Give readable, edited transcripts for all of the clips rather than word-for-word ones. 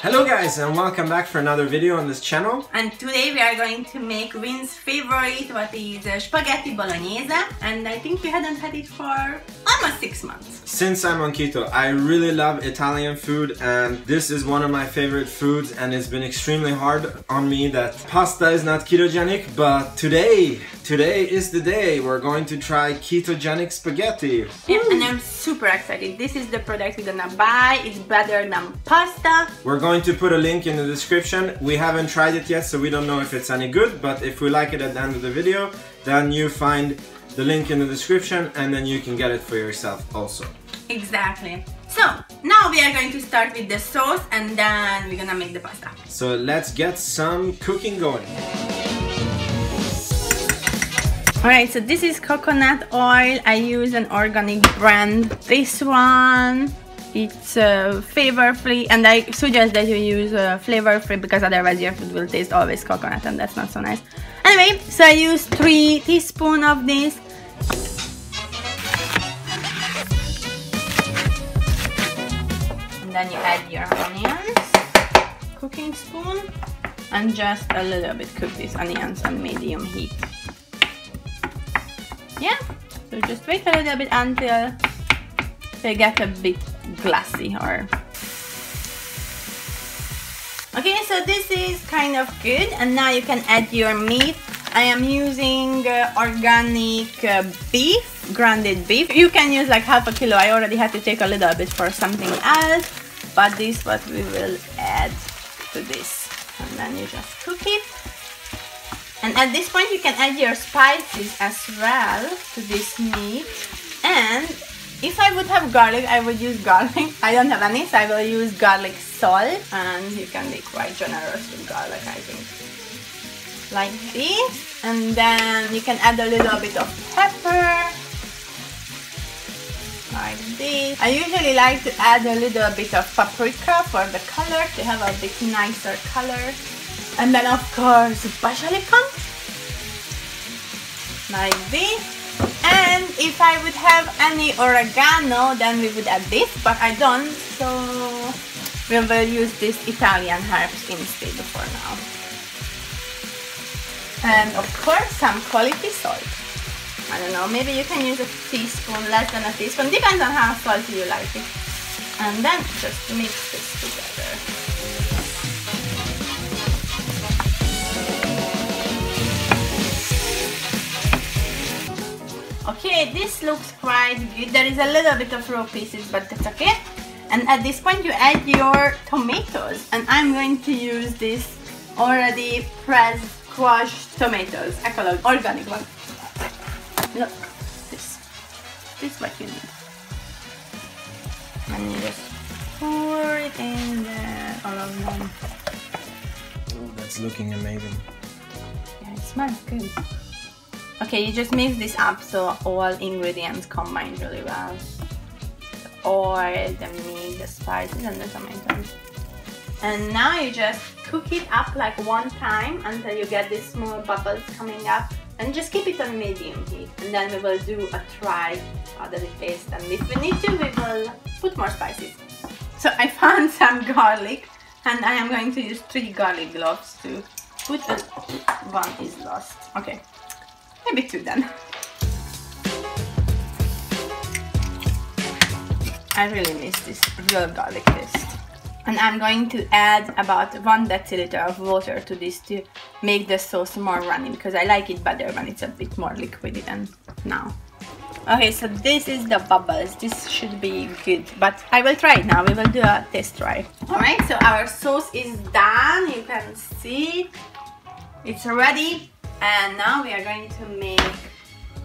Hello guys and welcome back for another video on this channel. And today we are going to make Vin's favorite, what is spaghetti bolognese. And I think we hadn't had it for almost 6 months. Since I'm on keto, I really love Italian food and this is one of my favorite foods, and it's been extremely hard on me that pasta is not ketogenic, but today is the day we're going to try ketogenic spaghetti. Yeah, and I'm super excited. This is the product we're gonna buy. It's better than pasta. We're going to put a link in the description. We haven't tried it yet, so we don't know if it's any good, but if we like it at the end of the video, then you find the link in the description and then you can get it for yourself also. Exactly. So now we are going to start with the sauce and then we're gonna make the pasta. So let's get some cooking going. Alright, so this is coconut oil. I use an organic brand. This one, it's flavor-free, and I suggest that you use flavor-free because otherwise your food will taste always coconut and that's not so nice. Anyway, so I use 3 teaspoons of this. And then you add your onions, cooking spoon, and just a little bit cook these onions on medium heat. Yeah, so just wait a little bit until they get a bit glassy or... Okay, so this is kind of good, and now you can add your meat. I am using organic beef, grounded beef. You can use like half a kilo. I already had to take a little bit for something else, but this is what we will add to this. And then you just cook it. And at this point you can add your spices as well to this meat. And if I would have garlic, I would use garlic. I don't have any, so I will use garlic salt. And you can be quite generous with garlic, I think. Like this. And then you can add a little bit of pepper. Like this. I usually like to add a little bit of paprika for the color, to have a bit nicer color. And then of course basilica, like this. And if I would have any oregano, then we would add this, but I don't, so we will use these Italian herbs instead for now. And of course some quality salt. I don't know, maybe you can use a teaspoon, less than a teaspoon, depends on how salty you like it. And then just mix this together. Okay, this looks quite good. There is a little bit of raw pieces, but that's okay. And at this point you add your tomatoes. And I'm going to use this already pressed, crushed tomatoes, organic one. Look, this is what you need. And you just pour it in there, all of them. Oh, that's looking amazing. Yeah, it smells good. Okay, you just mix this up so all ingredients combine really well. The oil, the meat, the spices, and the tomatoes. And now you just cook it up like 1 time until you get these small bubbles coming up. And just keep it on medium heat. And then we will do a try how does it taste. And if we need to, we will put more spices. So I found some garlic, and I am going to use 3 garlic cloves to put it. 1 is lost. Okay. Maybe 2 then. I really miss this real garlic taste. And I'm going to add about 1 deciliter of water to this to make the sauce more runny, because I like it better when it's a bit more liquidy than now. Okay, so this is the bubbles. This should be good, but I will try it now. We will do a test try. Alright, so our sauce is done. You can see it's ready. And now we are going to make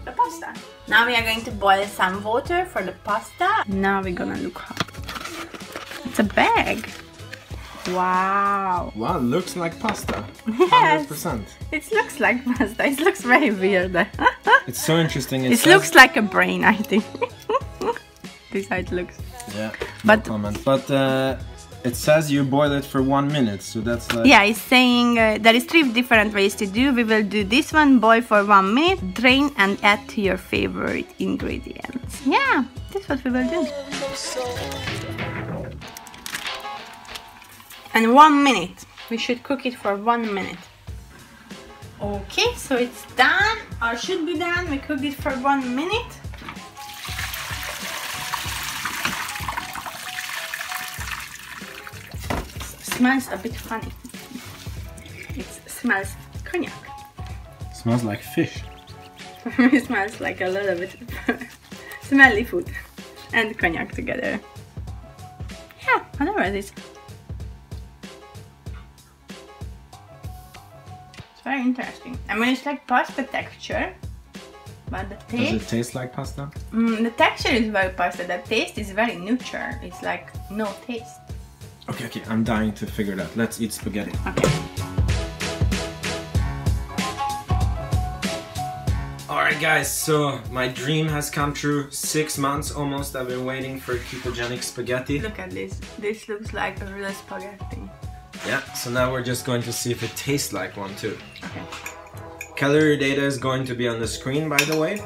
the pasta. Now we are going to boil some water for the pasta. Now we're gonna look up. It's a bag. Wow. Wow, looks like pasta. Yes. 100%. It looks like pasta. It looks very weird. It's so interesting. It looks like a brain, I think. This is how it looks. Yeah, but no comment. But it says you boil it for 1 minute, so that's like... Yeah, it's saying there is 3 different ways to do. We will do this one, boil for 1 minute, drain and add to your favorite ingredients. Yeah, that's what we will do. And 1 minute. We should cook it for 1 minute. Okay, so it's done, or should be done. We cooked it for 1 minute. Smells a bit funny. It smells cognac. Smells like fish. It smells like a little bit smelly food and cognac together. Yeah, whatever it is. It's very interesting. I mean, it's like pasta texture, but the taste... Does it taste like pasta? The texture is very pasta. The taste is very neutral. It's like no taste. Okay, I'm dying to figure it out. Let's eat spaghetti. Okay. Alright guys, so my dream has come true. 6 months almost I've been waiting for ketogenic spaghetti. Look at this. This looks like a real spaghetti. Yeah, so now we're just going to see if it tastes like one too. Okay. Calorie data is going to be on the screen, by the way.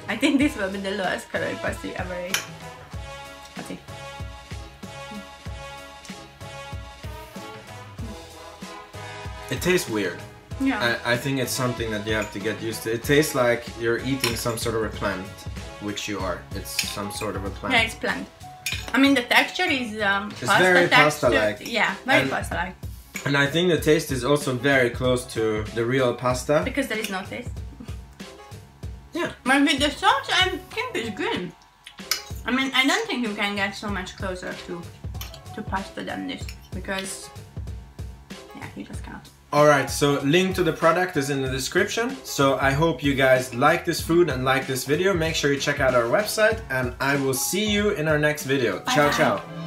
I think this will be the lowest calorie pasta you ever ate. Let's see. It tastes weird. Yeah. I think it's something that you have to get used to. It tastes like you're eating some sort of a plant, which you are. It's some sort of a plant. Yeah, it's plant. I mean, the texture is it's very pasta-like. Yeah, very pasta-like. And I think the taste is also very close to the real pasta. Because there is no taste. Yeah. But with the sauce, I think it's good. I mean, I don't think you can get so much closer to pasta than this. Because, yeah, you just can't. Alright, so link to the product is in the description. So I hope you guys like this food and like this video. Make sure you check out our website and I will see you in our next video. Ciao, ciao.